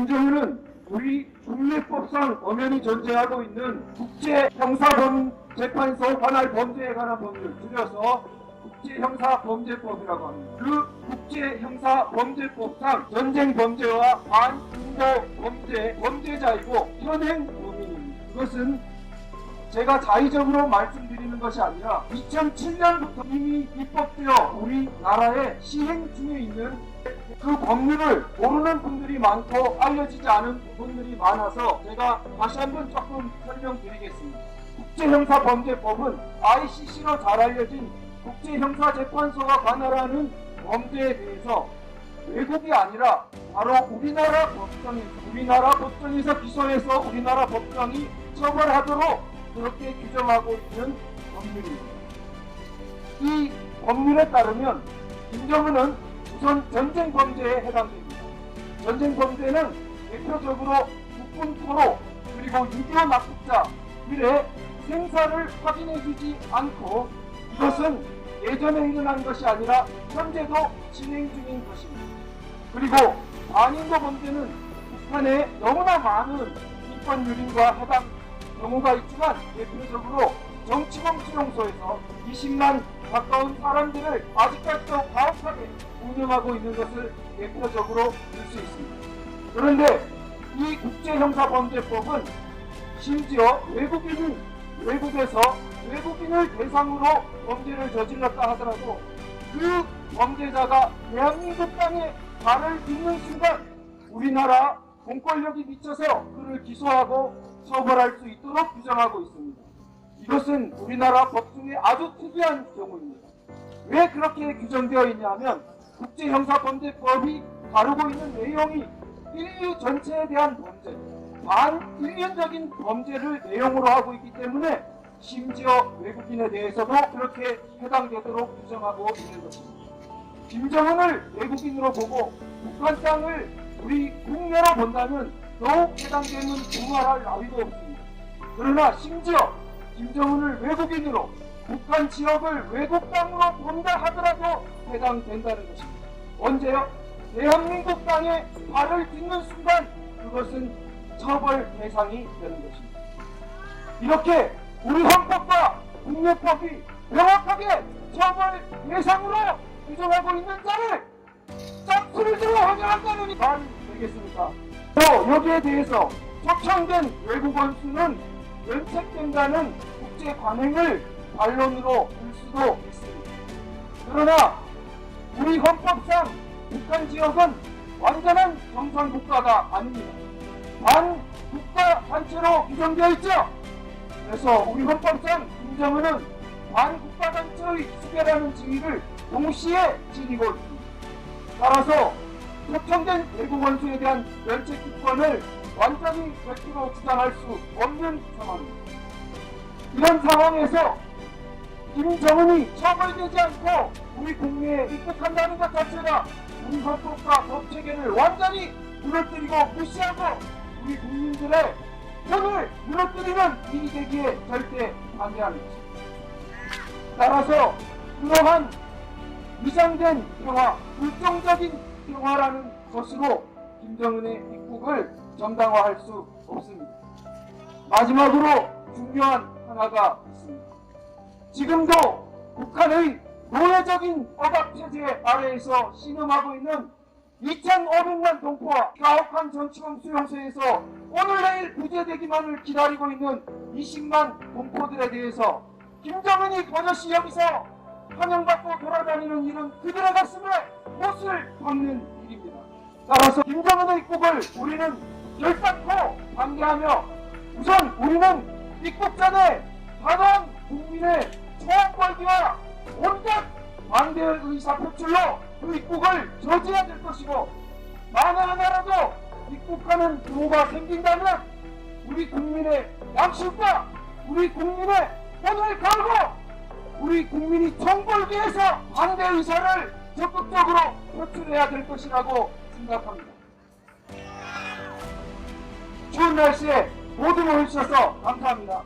김정은은 우리 국내법상 엄연히 존재하고 있는 국제형사재판소 관할 범죄에 관한 법률, 줄여서 국제형사범죄법이라고 합니다. 그 국제형사범죄법상 전쟁범죄와 반인도범죄, 범죄자이고 현행 범인입니다. 그것은 제가 자의적으로 말씀드리는 것이 아니라 2007년부터 이미 입법되어 우리나라에 시행 중에 있는 그 법률을 모르는 분들이 많고 알려지지 않은 부분들이 많아서 제가 다시 한번 조금 설명드리겠습니다. 국제형사범죄법은 ICC로 잘 알려진 국제형사재판소가 관할하는 범죄에 대해서 외국이 아니라 바로 우리나라 법정에서 기소해서 우리나라 법정이 처벌하도록 그렇게 규정하고 있는 법률입니다. 이 법률에 따르면 김정은은 우선 전쟁범죄에 해당됩니다. 전쟁범죄는 대표적으로 국군 포로 그리고 유교 납북자들의 생사를 확인해주지 않고 이것은 예전에 일어난 것이 아니라 현재도 진행 중인 것입니다. 그리고 반인도 범죄는 북한에 너무나 많은 인권 유린과 해당 경우가 있지만 대표적으로 정치범 수용소에서 20만 가까운 사람들을 아직까지도 가혹하게 운영하고 있는 것을 대표적으로 볼 수 있습니다. 그런데 이 국제형사범죄법은 심지어 외국에서 외국인을 대상으로 범죄를 저질렀다 하더라도 그 범죄자가 대한민국 땅에 발을 딛는 순간 우리나라 공권력이 미쳐서 그를 기소하고 처벌할 수 있도록 규정하고 있습니다. 이것은 우리나라 법 중에 아주 특이한 경우입니다. 왜 그렇게 규정되어 있냐면 국제형사범죄법이 다루고 있는 내용이 인류 전체에 대한 범죄, 반인륜적인 범죄를 내용으로 하고 있기 때문에 심지어 외국인에 대해서도 그렇게 해당되도록 규정하고 있는 것입니다. 김정은을 외국인으로 보고 북한 땅을 우리 국내로 본다면 더욱 해당되는 두말할 나위도 없습니다. 그러나 심지어 김정은을 외국인으로 북한 지역을 외국 땅으로 본다 하더라도 해당된다는 것입니다. 언제요? 대한민국 땅에 발을 딛는 순간 그것은 처벌 대상이 되는 것입니다. 이렇게 우리 헌법과 국내법이 명확하게 처벌 대상으로 규정하고 있는 자를 짝수를 들어 환영한다는 이 말 되겠습니까? 또 여기에 대해서 초청된 외국원 수는 면책된다는 국제 관행을 반론으로 들 수도 있습니다. 그러나 우리 헌법상 북한 지역은 완전한 정상 국가가 아닙니다. 반국가 단체로 규정되어 있죠. 그래서 우리 헌법상 김정은은 반국가 단체의 수배라는 지위를 동시에 지니고 있습니다. 따라서 초청된 외국 원수에 대한 면책 기권을 완전히 100% 주장할 수 없는 상황입니다. 이런 상황에서 김정은이 처벌되지 않고 우리 국내에 입국한다는 것 자체가 우리 헌법과 법체계를 완전히 무너뜨리고 무시하고 우리 국민들의 편을 무너뜨리는 일이 되기에 절대 반대하는 것입니다. 따라서 그러한 위장된 평화, 불정적인 평화라는 것으로 김정은의 입국을 정당화할 수 없습니다. 마지막으로 중요한 하나가 있습니다. 지금도 북한의 노예적인 억압체제 아래에서 신음하고 있는 2,500만 동포와 가혹한 정치범 수용소에서 오늘 내일 구제되기만을 기다리고 있는 20만 동포들에 대해서 김정은이 버젓이 여기서 환영받고 돌아다니는 일은 그들의 가슴에 못을 박는 일입니다. 따라서 김정은의 입국을 우리는 결단코 반대하며 우선 우리는 입국 전에 단호한 국민의 총벌기와 온갖 반대의 의사 표출로 그 입국을 저지해야 될 것이고 만에 하나라도 입국하는 경우가 생긴다면 우리 국민의 양심과 우리 국민의 혼을 갈고 우리 국민이 총벌기에서 반대 의사를 적극적으로 표출해야 될 것이라고 생각합니다. 추운 날씨에 모두 모여주셔서 감사합니다.